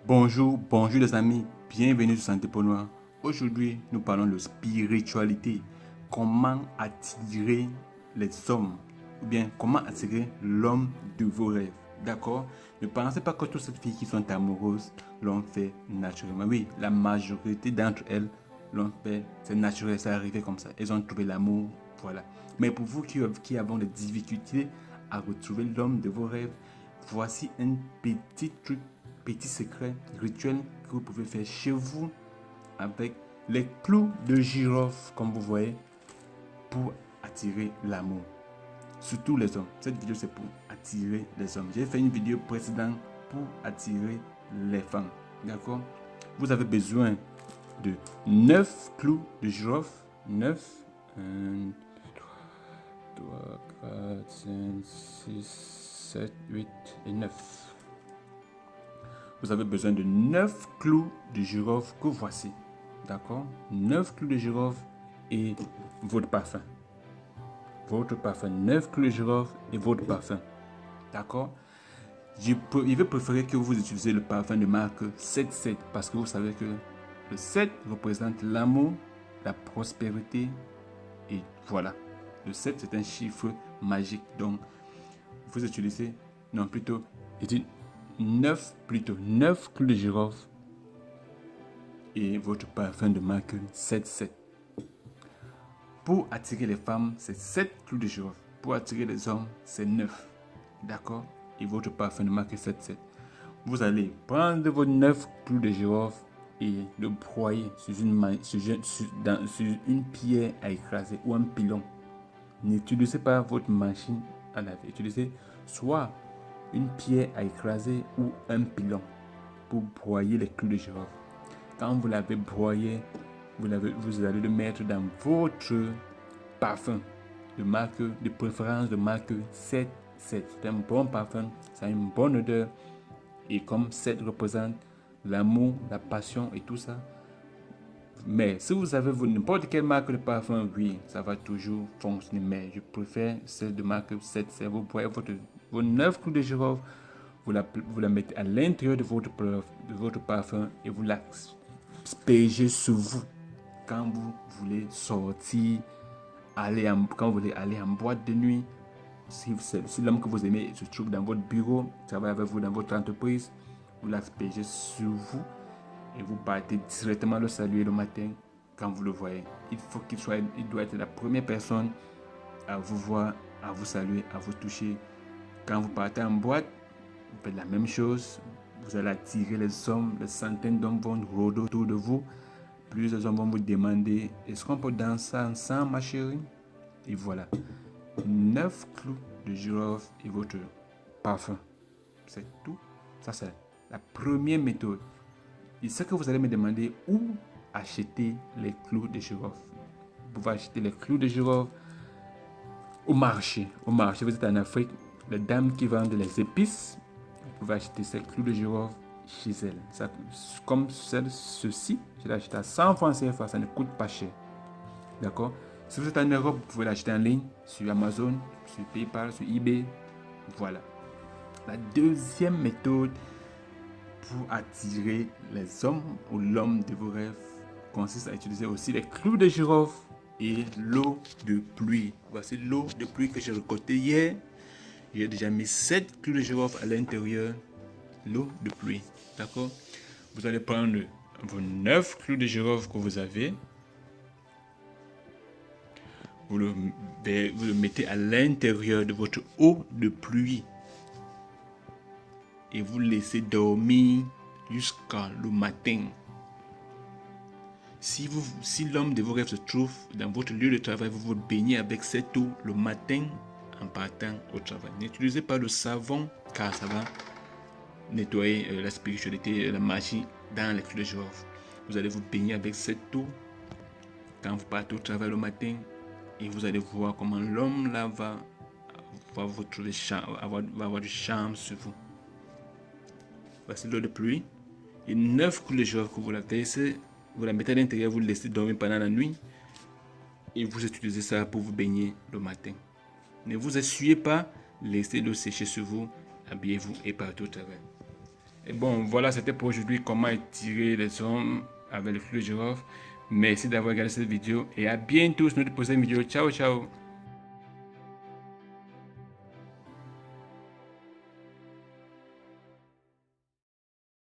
Bonjour les amis, bienvenue sur Santé Peau Noire. Aujourd'hui, nous parlons de spiritualité. Comment attirer les hommes ou bien comment attirer l'homme de vos rêves. D'accord? Ne pensez pas que toutes ces filles qui sont amoureuses l'ont fait naturellement. Oui, la majorité d'entre elles l'ont fait, c'est naturel, c'est arrivé comme ça. Elles ont trouvé l'amour, voilà. Mais pour vous qui avez des difficultés à retrouver l'homme de vos rêves, voici un petit truc, petit secret, rituel que vous pouvez faire chez vous avec les clous de girofle, comme vous voyez, pour attirer l'amour. Surtout les hommes. Cette vidéo, c'est pour attirer les hommes. J'ai fait une vidéo précédente pour attirer les femmes. D'accord? Vous avez besoin de 9 clous de girofle. 9. 1, 3, 4, 5, 6, 7, 8 et 9. Vous avez besoin de 9 clous de girofle que voici. D'accord? 9 clous de girofle et votre parfum. Votre parfum. 9 clous de girofle et votre parfum. D'accord? Je vais préférer que vous utilisez le parfum de marque 77 parce que vous savez que le 7 représente l'amour, la prospérité et voilà. Le 7 c'est un chiffre magique. Donc, vous utilisez, non plutôt, 9 clous de girofle et votre parfum de marque 77. Pour attirer les femmes, c'est 7 clous de girofle. Pour attirer les hommes, c'est 9. D'accord? Et votre parfum de marque 77. Vous allez prendre vos 9 clous de girofle et le broyer sur une pierre à écraser ou un pilon. N'utilisez pas votre machine à laver. Utilisez soit une pierre à écraser ou un pilon pour broyer les clous de girofle. Quand vous l'avez broyé, vous allez le mettre dans votre parfum de préférence de marque 7. C'est un bon parfum, ça a une bonne odeur. Et comme 7 représente l'amour, la passion et tout ça. Mais si vous avez n'importe quelle marque de parfum, oui, ça va toujours fonctionner. Mais je préfère celle de marque 7. Vous prenez vos 9 clous de girofle, vous la mettez à l'intérieur de votre parfum et vous l'aspergez sur vous. Quand vous voulez sortir, quand vous voulez aller en boîte de nuit, si l'homme que vous aimez se trouve dans votre bureau, travaille avec vous dans votre entreprise, vous l'aspergez sur vous et vous partez directement le saluer le matin quand vous le voyez. Il doit être la première personne à vous voir, à vous saluer, à vous toucher. Quand vous partez en boîte, vous faites la même chose. Vous allez attirer les hommes, les centaines d'hommes vont rôder autour de vous. Plusieurs hommes vont vous demander, est-ce qu'on peut danser ensemble, ma chérie? Et voilà. 9 clous de girofle et votre parfum. C'est tout. Ça, c'est la première méthode. Et ce que vous allez me demander, où acheter les clous de girofle? Vous pouvez acheter les clous de girofle au marché. Au marché, vous êtes en Afrique, les dames qui vendent les épices, vous pouvez acheter ces clous de girofle chez elles. Ça, comme ceci, je l'ai acheté à 100 francs CFA, ça ne coûte pas cher. D'accord? Si vous êtes en Europe, vous pouvez l'acheter en ligne sur Amazon, sur PayPal, sur eBay. Voilà. La deuxième méthode pour attirer les hommes ou l'homme de vos rêves consiste à utiliser aussi les clous de girofle et l'eau de pluie. Voici l'eau de pluie que j'ai récoltée hier. J'ai déjà mis 7 clous de girofle à l'intérieur. L'eau de pluie. D'accord? Vous allez prendre vos 9 clous de girofle que vous avez. Vous le mettez à l'intérieur de votre eau de pluie. Et vous laissez dormir jusqu'à le matin. Si l'homme de vos rêves se trouve dans votre lieu de travail, vous vous baignez avec cette eau le matin en partant au travail. N'utilisez pas le savon car ça va nettoyer la spiritualité, la magie dans les clous de girofle. Vous allez vous baigner avec cette eau quand vous partez au travail le matin et vous allez voir comment l'homme là va avoir du charme sur vous. Voici l'eau de pluie. Et 9 clous de girofle que vous la versez, vous la mettez à l'intérieur, vous le laissez dormir pendant la nuit et vous utilisez ça pour vous baigner le matin. Ne vous essuyez pas, laissez l'eau sécher sur vous, habillez-vous et partez au travail. Et bon, voilà, c'était pour aujourd'hui comment étirer les hommes avec le clou de girofle. Merci d'avoir regardé cette vidéo et à bientôt sur notre prochaine vidéo. Ciao, ciao.